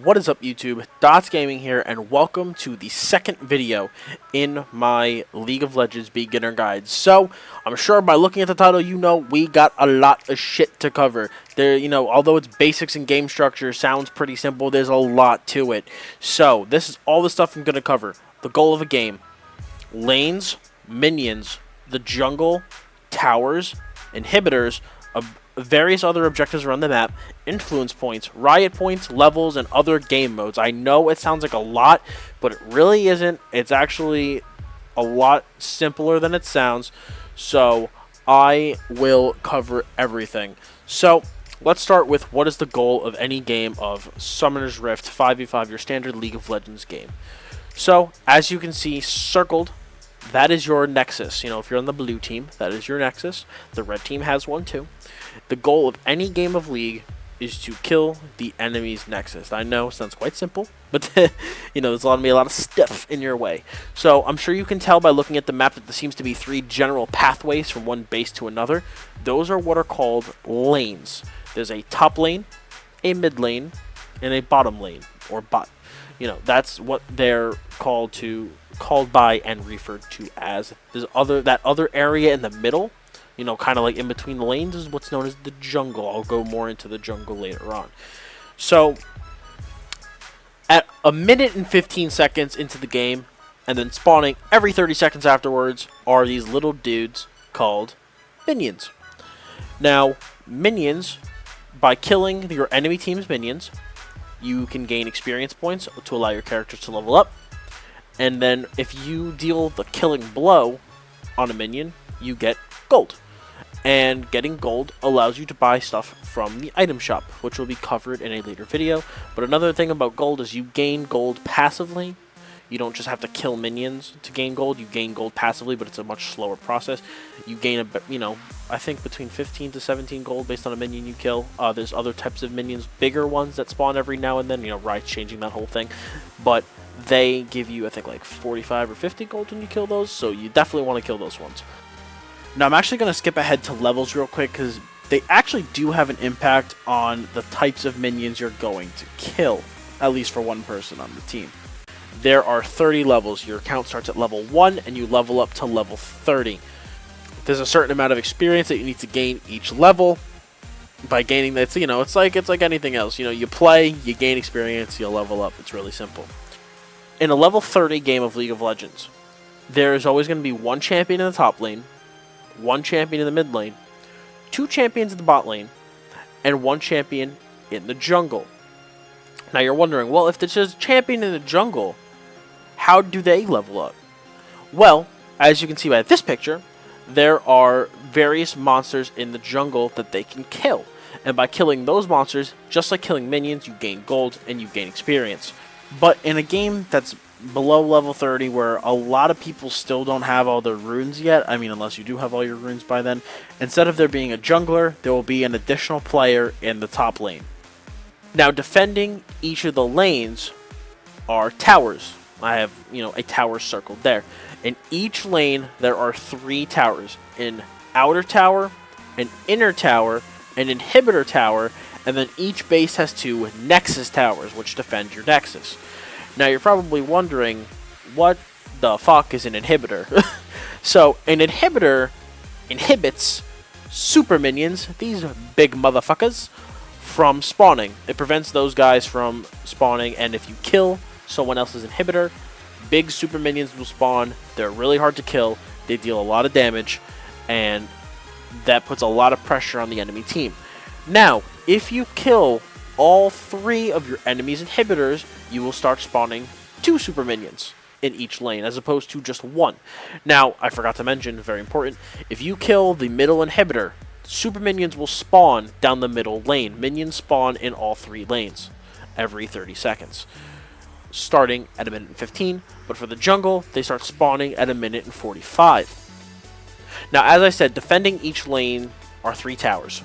What is up, YouTube? Dottz Gaming here, and welcome to the second video in my League of Legends beginner guide. So, I'm sure by looking at the title, you know we got a lot of shit to cover. Although it's basics and game structure, sounds pretty simple, there's a lot to it. So, this is all the stuff I'm going to cover. The goal of a game, lanes, minions, the jungle, towers, inhibitors, various other objectives around the map, influence points, riot points, levels, and other game modes. I know it sounds like a lot, but it really isn't. It's actually a lot simpler than it sounds, so I will cover everything. So let's start with what is the goal of any game of Summoner's Rift 5v5, your standard League of Legends game. So as you can see circled, that is your nexus. If you're on the blue team, that is your nexus. The red team has one too. The goal of any game of League is to kill the enemy's nexus. I know it sounds quite simple, but there's a lot of stuff in your way. So I'm sure you can tell by looking at the map that there seems to be 3 general pathways from one base to another. Those are what are called lanes. There's a top lane, a mid lane, and a bottom lane, or bot. That's what they're called by and referred to as. That other area in the middle, kind of like in between the lanes, is what's known as the jungle. I'll go more into the jungle later on. So, at a minute and 15 seconds into the game, and then spawning every 30 seconds afterwards, are these little dudes called minions. Now, minions, by killing your enemy team's minions, you can gain experience points to allow your characters to level up. And then if you deal the killing blow on a minion, you get gold. And getting gold allows you to buy stuff from the item shop, which will be covered in a later video. But another thing about gold is you gain gold passively. You don't just have to kill minions to gain gold. You gain gold passively, but it's a much slower process. You gain, I think between 15 to 17 gold based on a minion you kill. There's other types of minions, bigger ones that spawn every now and then. Riot's changing that whole thing. But they give you, I think, like 45 or 50 gold when you kill those. So you definitely want to kill those ones. Now, I'm actually going to skip ahead to levels real quick because they actually do have an impact on the types of minions you're going to kill, at least for one person on the team. There are 30 levels. Your account starts at level 1 and you level up to level 30. There's a certain amount of experience that you need to gain each level. By gaining that, it's like anything else. You play, you gain experience, you level up. It's really simple. In a level 30 game of League of Legends, there is always going to be one champion in the top lane, one champion in the mid lane, 2 champions in the bot lane, and 1 champion in the jungle. Now you're wondering, well, if there's a champion in the jungle, how do they level up? Well, as you can see by this picture, there are various monsters in the jungle that they can kill. And by killing those monsters, just like killing minions, you gain gold and you gain experience. But in a game that's below level 30, where a lot of people still don't have all their runes yet, unless you do have all your runes by then, instead of there being a jungler, there will be an additional player in the top lane. Now, defending each of the lanes are towers. I have, a tower circled there. In each lane, there are 3 towers. An outer tower, an inner tower, an inhibitor tower, and then each base has 2 nexus towers, which defend your nexus. Now, you're probably wondering, what the fuck is an inhibitor? So, an inhibitor inhibits super minions, these big motherfuckers, from spawning. It prevents those guys from spawning, and if you kill someone else's inhibitor, big super minions will spawn. They're really hard to kill, they deal a lot of damage, and that puts a lot of pressure on the enemy team. Now, if you kill all 3 of your enemy's inhibitors, you will start spawning 2 super minions in each lane, as opposed to just 1. Now, I forgot to mention, very important, if you kill the middle inhibitor, super minions will spawn down the middle lane. Minions spawn in all 3 lanes every 30 seconds, starting at a minute and 15, but for the jungle, they start spawning at a minute and 45. Now, as I said, defending each lane are 3 towers.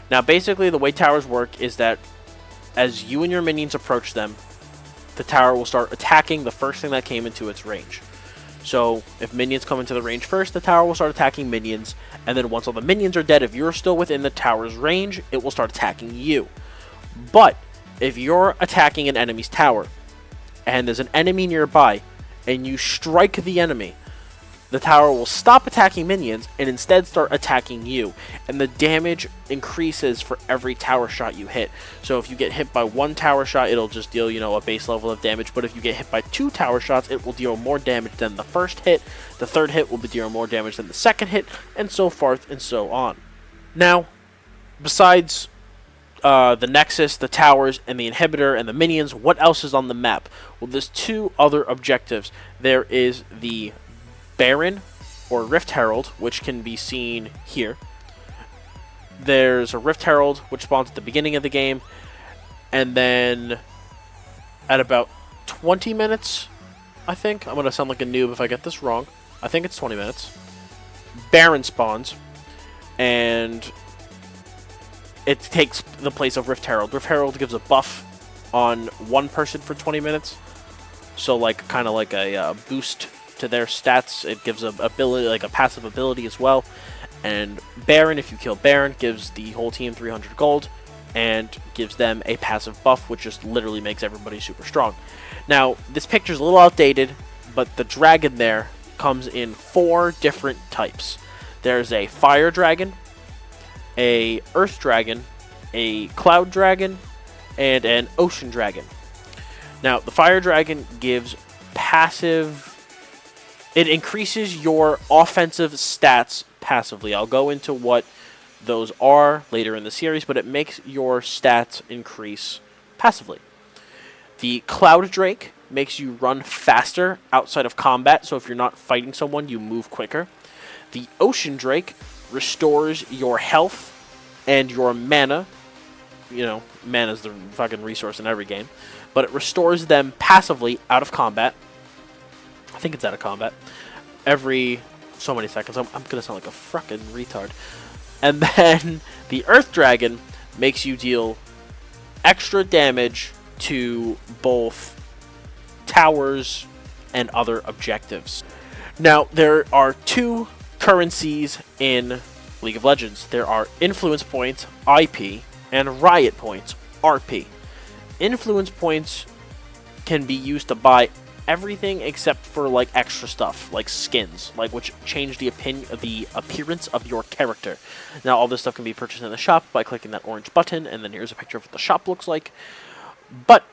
Now, basically, the way towers work is that as you and your minions approach them, the tower will start attacking the first thing that came into its range. So, if minions come into the range first, the tower will start attacking minions, and then once all the minions are dead, if you're still within the tower's range, it will start attacking you. But If you're attacking an enemy's tower, and there's an enemy nearby, and you strike the enemy, the tower will stop attacking minions and instead start attacking you, and the damage increases for every tower shot you hit. So if you get hit by one tower shot, it'll just deal, a base level of damage, but if you get hit by 2 tower shots, it will deal more damage than the first hit, the third hit will deal more damage than the second hit, and so forth and so on. Now, besides the Nexus, the towers, and the inhibitor, and the minions, what else is on the map? Well, there's 2 other objectives. There is the Baron, or Rift Herald, which can be seen here. There's a Rift Herald, which spawns at the beginning of the game, and then at about 20 minutes, I think, I'm going to sound like a noob if I get this wrong, I think it's 20 minutes, Baron spawns, and it takes the place of Rift Herald. Rift Herald gives a buff on one person for 20 minutes, so kind of like a boost to their stats. It gives a ability, like a passive ability as well. And Baron, if you kill Baron, gives the whole team 300 gold and gives them a passive buff, which just literally makes everybody super strong. Now, this picture's a little outdated, but the dragon there comes in 4 different types. There's a fire dragon, a earth dragon, a cloud dragon, and an ocean dragon. Now, the fire dragon gives passive. It increases your offensive stats passively. I'll go into what those are later in the series, but it makes your stats increase passively. The Cloud Drake makes you run faster outside of combat, so if you're not fighting someone, you move quicker. The Ocean Drake restores your health and your mana. Mana's the fucking resource in every game, but it restores them passively out of combat. I think it's out of combat every so many seconds. I'm gonna sound like a fucking retard. And then the Earth Dragon makes you deal extra damage to both towers and other objectives. Now, there are 2 currencies in League of Legends. There are Influence Points, IP, and Riot Points, RP. Influence Points can be used to buy everything except for extra stuff, like skins, which change the appearance of your character. Now, all this stuff can be purchased in the shop by clicking that orange button, and then here's a picture of what the shop looks like. But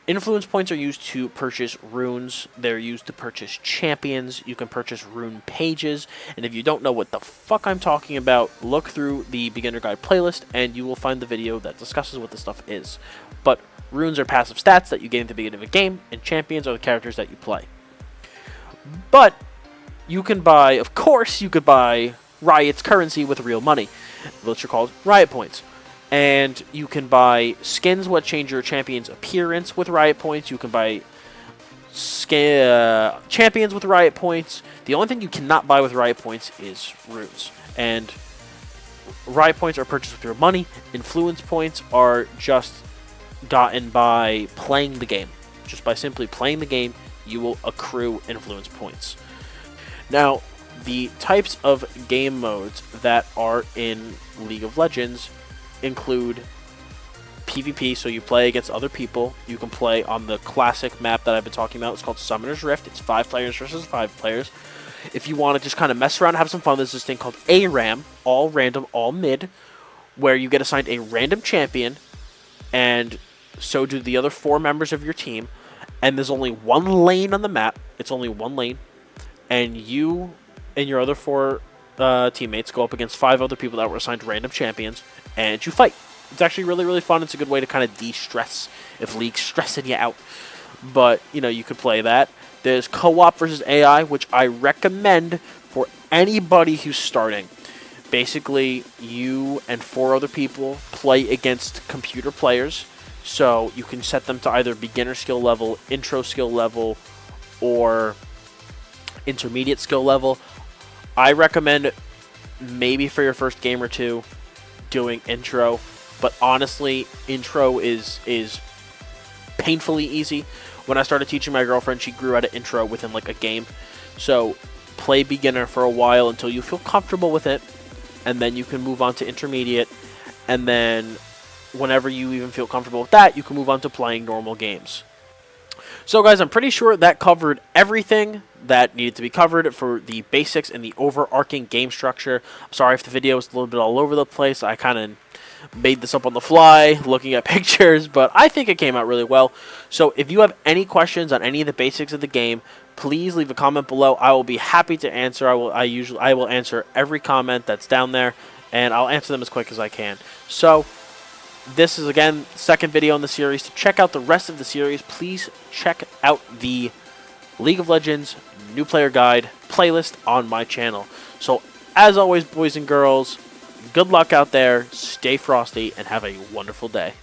influence points are used to purchase runes. They're used to purchase champions. You can purchase rune pages, and if you don't know what the fuck I'm talking about, look through the beginner guide playlist, and you will find the video that discusses what this stuff is. But runes are passive stats that you gain at the beginning of a game, and champions are the characters that you play. But you can buy, of course, you could buy Riot's currency with real money, which are called Riot Points. And you can buy skins what change your champion's appearance with Riot Points. You can buy champions with Riot Points. The only thing you cannot buy with Riot Points is runes. And Riot Points are purchased with your money. Influence Points are just gotten by playing the game. Just by simply playing the game, you will accrue influence points. Now, the types of game modes that are in League of Legends include PvP, so you play against other people. You can play on the classic map that I've been talking about. It's called Summoner's Rift. It's 5 players versus 5 players. If you want to just kind of mess around and have some fun, there's this thing called ARAM, all random, all mid, where you get assigned a random champion, and so do the other 4 members of your team, and there's only 1 lane on the map. It's only 1 lane, and you and your other 4 teammates go up against 5 other people that were assigned random champions, and you fight. It's actually really, really fun. It's a good way to kind of de-stress if League's stressing you out. But, you could play that. There's co-op versus AI, which I recommend for anybody who's starting. Basically, you and 4 other people play against computer players. So you can set them to either beginner skill level, intro skill level, or intermediate skill level. I recommend maybe for your first game or 2 doing intro, but honestly, intro is painfully easy. When I started teaching my girlfriend, she grew out of intro within a game. So play beginner for a while until you feel comfortable with it, and then you can move on to intermediate, and then whenever you even feel comfortable with that, you can move on to playing normal games. So guys, I'm pretty sure that covered everything that needed to be covered for the basics and the overarching game structure. I'm sorry if the video was a little bit all over the place. I kind of made this up on the fly, looking at pictures, but I think it came out really well. So if you have any questions on any of the basics of the game, please leave a comment below. I will be happy to answer. I will answer every comment that's down there, and I'll answer them as quick as I can. So this is, again, the second video in the series. To check out the rest of the series, please check out the League of Legends New Player Guide playlist on my channel. So, as always, boys and girls, good luck out there, stay frosty, and have a wonderful day.